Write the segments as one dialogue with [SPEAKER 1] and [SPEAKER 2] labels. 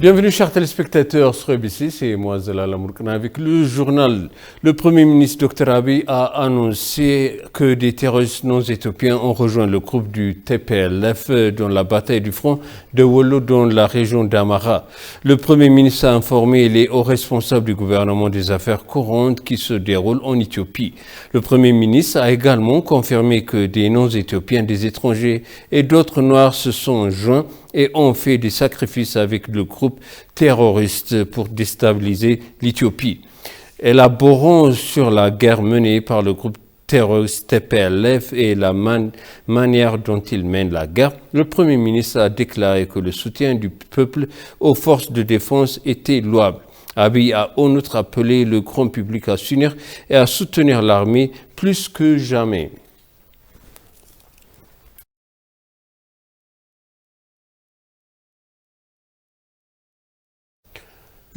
[SPEAKER 1] Bienvenue chers téléspectateurs sur ABC, c'est moi Zala Lamourkana avec le journal. Le Premier ministre Dr Abiy a annoncé que des terroristes non éthiopiens ont rejoint le groupe du TPLF dans la bataille du front de Wollo dans la région d'Amara. Le Premier ministre a informé les hauts responsables du gouvernement des affaires courantes qui se déroulent en Éthiopie. Le Premier ministre a également confirmé que des non-éthiopiens, des étrangers et d'autres noirs se sont joints et ont fait des sacrifices avec le groupe terroriste pour déstabiliser l'Éthiopie. Élaborant sur la guerre menée par le groupe terroriste TPLF et la manière dont il mène la guerre, le Premier ministre a déclaré que le soutien du peuple aux forces de défense était louable. Abiy a en outre appelé le grand public à s'unir et à soutenir l'armée plus que jamais.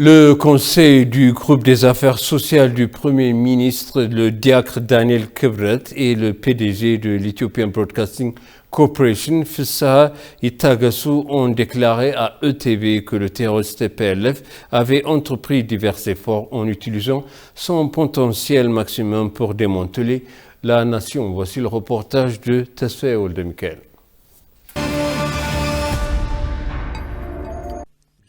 [SPEAKER 1] Le conseil du groupe des affaires sociales du Premier ministre, le diacre Daniel Kibret et le PDG de l'Ethiopian Broadcasting Corporation, Fissa Itagasu, ont déclaré à ETV que le terroriste TPLF avait entrepris divers efforts en utilisant son potentiel maximum pour démanteler la nation. Voici le reportage de Tesfaye Oldemkel.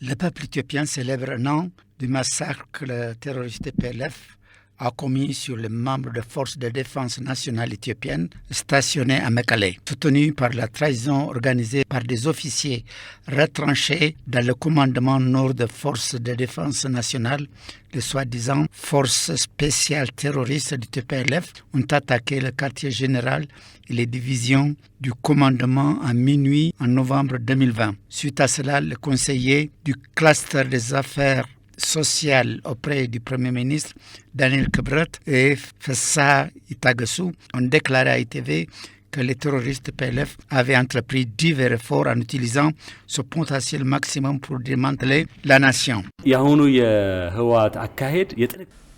[SPEAKER 2] Le peuple éthiopien célèbre un an du massacre que le terroriste TPLF a commis sur les membres de forces de défense nationale éthiopiennes stationnés à Mekelle, soutenu par la trahison organisée par des officiers retranchés dans le commandement nord de forces de défense nationale. Les soi-disant forces spéciales terroristes du TPLF ont attaqué le quartier général et les divisions du commandement à minuit en novembre 2020. Suite à cela, le conseiller du cluster des affaires sociales auprès du Premier ministre Daniel Kibret et Fissa Itagasu ont déclaré à ITV que les terroristes PLF avaient entrepris divers efforts en utilisant ce potentiel maximum pour démanteler la nation.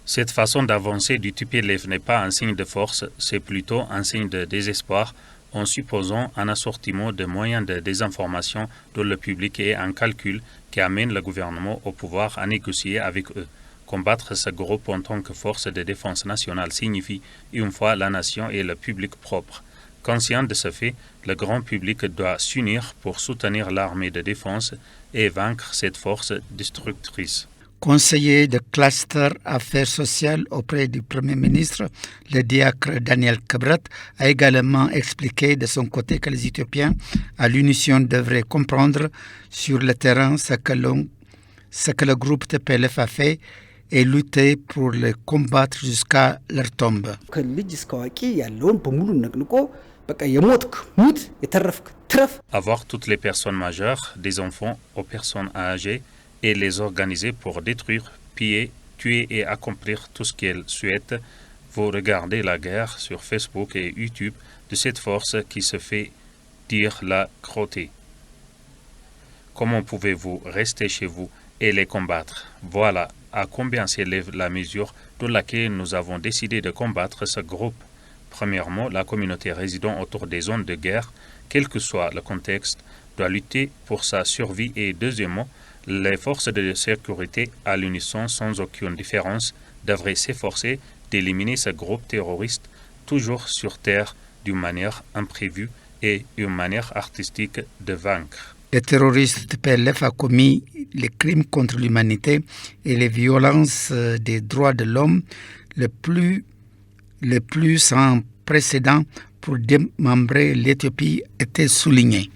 [SPEAKER 3] Cette façon d'avancer du TPLF n'est pas un signe de force, c'est plutôt un signe de désespoir en supposant un assortiment de moyens de désinformation dont le public et un calcul qui amène le gouvernement au pouvoir à négocier avec eux. Combattre ce groupe en tant que force de défense nationale signifie une fois la nation et le public propre. Conscient de ce fait, le grand public doit s'unir pour soutenir l'armée de défense et vaincre cette force destructrice.
[SPEAKER 2] Conseiller de cluster affaires sociales auprès du Premier ministre, le diacre Daniel Kibret a également expliqué de son côté que les Éthiopiens, à l'unisson, devraient comprendre sur le terrain ce que le groupe TPLF a fait et lutter pour les combattre jusqu'à leur tombe.
[SPEAKER 3] Avoir toutes les personnes majeures, des enfants aux personnes âgées, et les organiser pour détruire, piller, tuer et accomplir tout ce qu'elles souhaitent. Vous regardez la guerre sur Facebook et YouTube de cette force qui se fait dire la crottée. Comment pouvez-vous rester chez vous et les combattre? Voilà à combien s'élève la mesure dans laquelle nous avons décidé de combattre ce groupe. Premièrement, la communauté résidant autour des zones de guerre, quel que soit le contexte, doit lutter pour sa survie et deuxièmement, les forces de sécurité, à l'unisson sans aucune différence, devraient s'efforcer d'éliminer ce groupe terroriste toujours sur terre d'une manière imprévue et d'une manière artistique de vaincre.
[SPEAKER 2] Le terroriste TPLF a commis les crimes contre l'humanité et les violences des droits de l'homme le plus sans précédent pour démembrer l'Éthiopie était souligné.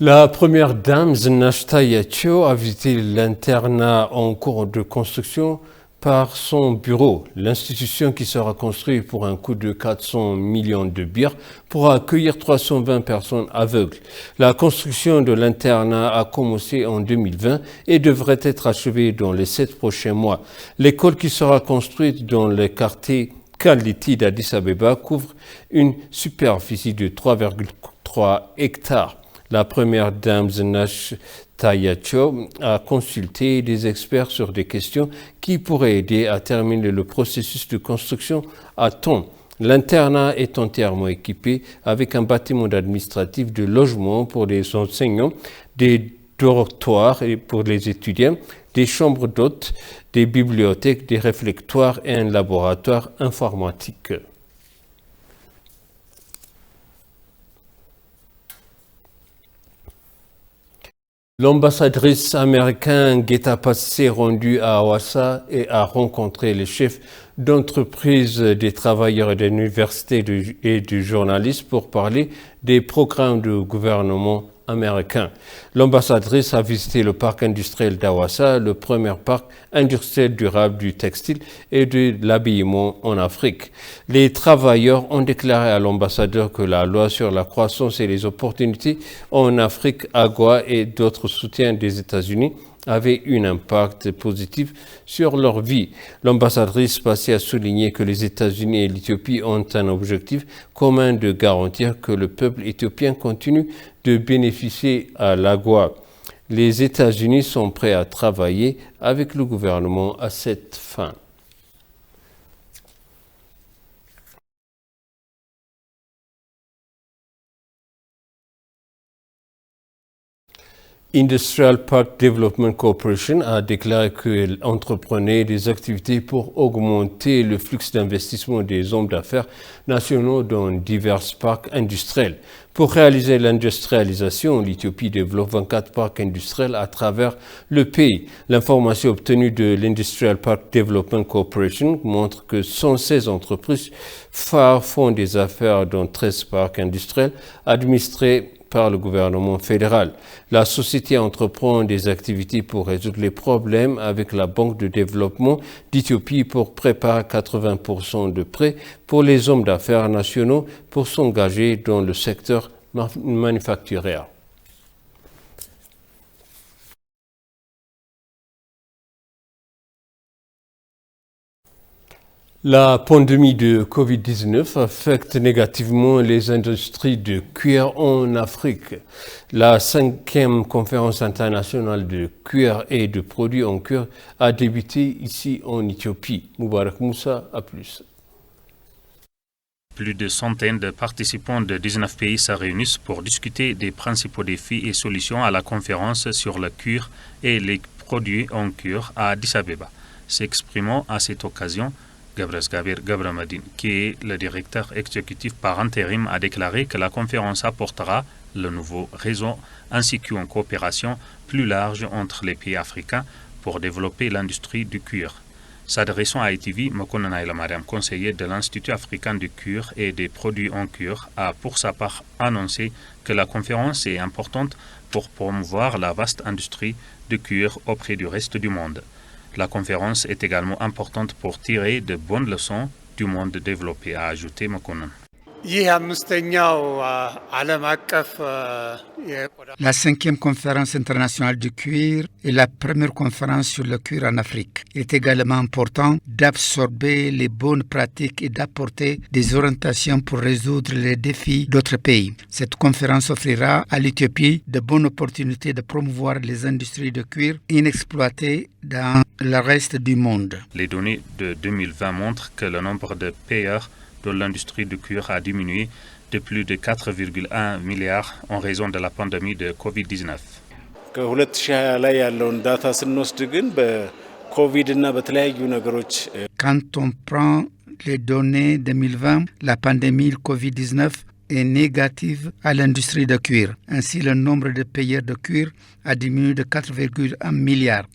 [SPEAKER 1] La première dame Zinash Tayachio a visité l'internat en cours de construction par son bureau. L'institution qui sera construite pour un coût de 400 millions de birrs pourra accueillir 320 personnes aveugles. La construction de l'internat a commencé en 2020 et devrait être achevée dans les 7 prochains mois. L'école qui sera construite dans le quartier Kaliti d'Addis Abeba couvre une superficie de 3,3 hectares. La première dame Zinash Tayachio a consulté des experts sur des questions qui pourraient aider à terminer le processus de construction à temps. L'internat est entièrement équipé avec un bâtiment administratif de logement pour les enseignants, des dortoirs pour les étudiants, des chambres d'hôtes, des bibliothèques, des réfectoires et un laboratoire informatique. L'ambassadrice américaine Geta Pace s'est rendue à Hawassa et a rencontré les chefs d'entreprise, des travailleurs de l'université et du journalistes pour parler des programmes du gouvernement américain. L'ambassadrice a visité le parc industriel d'Hawassa, le premier parc industriel durable du textile et de l'habillement en Afrique. Les travailleurs ont déclaré à l'ambassadeur que la loi sur la croissance et les opportunités en Afrique, AGOA et d'autres soutiens des États-Unis avaient un impact positif sur leur vie. L'ambassadrice Pace a souligné que les États-Unis et l'Éthiopie ont un objectif commun de garantir que le peuple éthiopien continue de bénéficier à l'AGOA. Les États-Unis sont prêts à travailler avec le gouvernement à cette fin. Industrial Park Development Corporation a déclaré qu'elle entreprenait des activités pour augmenter le flux d'investissement des hommes d'affaires nationaux dans divers parcs industriels. Pour réaliser l'industrialisation, l'Éthiopie développe 24 parcs industriels à travers le pays. L'information obtenue de l'Industrial Park Development Corporation montre que 116 entreprises phares font des affaires dans 13 parcs industriels administrés par le gouvernement fédéral. La société entreprend des activités pour résoudre les problèmes avec la Banque de développement d'Éthiopie pour préparer 80% de prêts pour les hommes d'affaires nationaux pour s'engager dans le secteur manufacturier. La pandémie de Covid-19 affecte négativement les industries de cuir en Afrique. La 5e conférence internationale de cuir et de produits en cuir a débuté ici en Éthiopie. Moubarak Moussa a plus.
[SPEAKER 3] Plus de centaines de participants de 19 pays se réunissent pour discuter des principaux défis et solutions à la conférence sur le cuir et les produits en cuir à Addis Abeba. S'exprimant à cette occasion, Gabres Gabramadine, qui est le directeur exécutif par intérim, a déclaré que la conférence apportera le nouveau réseau ainsi qu'une coopération plus large entre les pays africains pour développer l'industrie du cuir. S'adressant à ITV, Mokonan Mariam, conseiller de l'Institut africain du cuir et des produits en cuir, a pour sa part annoncé que la conférence est importante pour promouvoir la vaste industrie du cuir auprès du reste du monde. La conférence est également importante pour tirer de bonnes leçons du monde développé, a ajouté Mokonan.
[SPEAKER 2] La 5e conférence internationale du cuir est la première conférence sur le cuir en Afrique. Il est également important d'absorber les bonnes pratiques et d'apporter des orientations pour résoudre les défis d'autres pays. Cette conférence offrira à l'Éthiopie de bonnes opportunités de promouvoir les industries de cuir inexploitées dans le reste du monde.
[SPEAKER 3] Les données de 2020 montrent que le nombre de payeurs de l'industrie du cuir a diminué de plus de 4,1 milliards en raison de la pandémie de Covid-19.
[SPEAKER 2] Quand on prend les données 2020, la pandémie Covid-19 est négative à l'industrie de cuir. Ainsi, le nombre de payeurs de cuir a diminué de 4,1 milliards.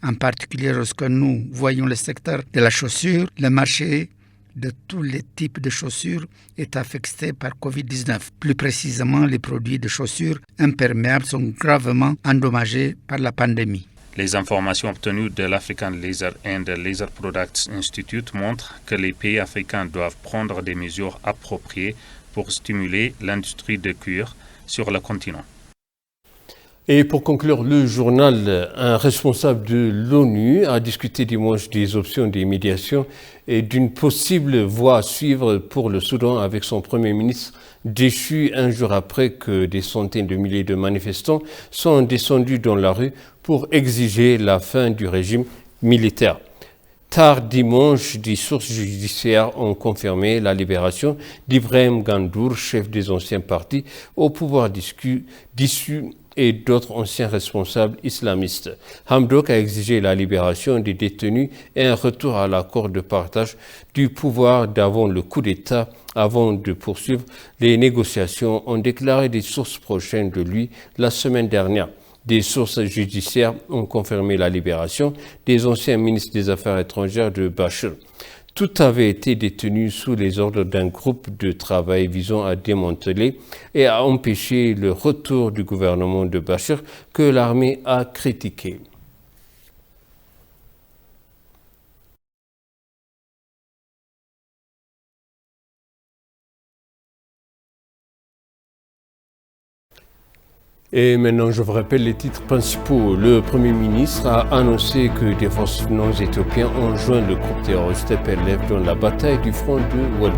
[SPEAKER 2] En particulier, lorsque nous voyons le secteur de la chaussure, le marché de tous les types de chaussures est affecté par Covid-19. Plus précisément, les produits de chaussures imperméables sont gravement endommagés par la pandémie.
[SPEAKER 3] Les informations obtenues de l'African Laser and Laser Products Institute montrent que les pays africains doivent prendre des mesures appropriées pour stimuler l'industrie de cuir sur le continent.
[SPEAKER 1] Et pour conclure le journal, un responsable de l'ONU a discuté dimanche des options des médiations et d'une possible voie à suivre pour le Soudan avec son Premier ministre déchu un jour après que des centaines de milliers de manifestants sont descendus dans la rue pour exiger la fin du régime militaire. Tard dimanche, des sources judiciaires ont confirmé la libération d'Ibrahim Gandour, chef des anciens partis au pouvoir dissous et d'autres anciens responsables islamistes. Hamdok a exigé la libération des détenus et un retour à l'accord de partage du pouvoir d'avant le coup d'État. Avant de poursuivre les négociations, ont déclaré des sources prochaines de lui la semaine dernière. Des sources judiciaires ont confirmé la libération des anciens ministres des Affaires étrangères de Bachir. Tout avait été détenu sous les ordres d'un groupe de travail visant à démanteler et à empêcher le retour du gouvernement de Bachir que l'armée a critiqué. Et maintenant, je vous rappelle les titres principaux. Le Premier ministre a annoncé que des forces non éthiopiennes ont joint le groupe terroriste TPLF dans la bataille du front de Oued.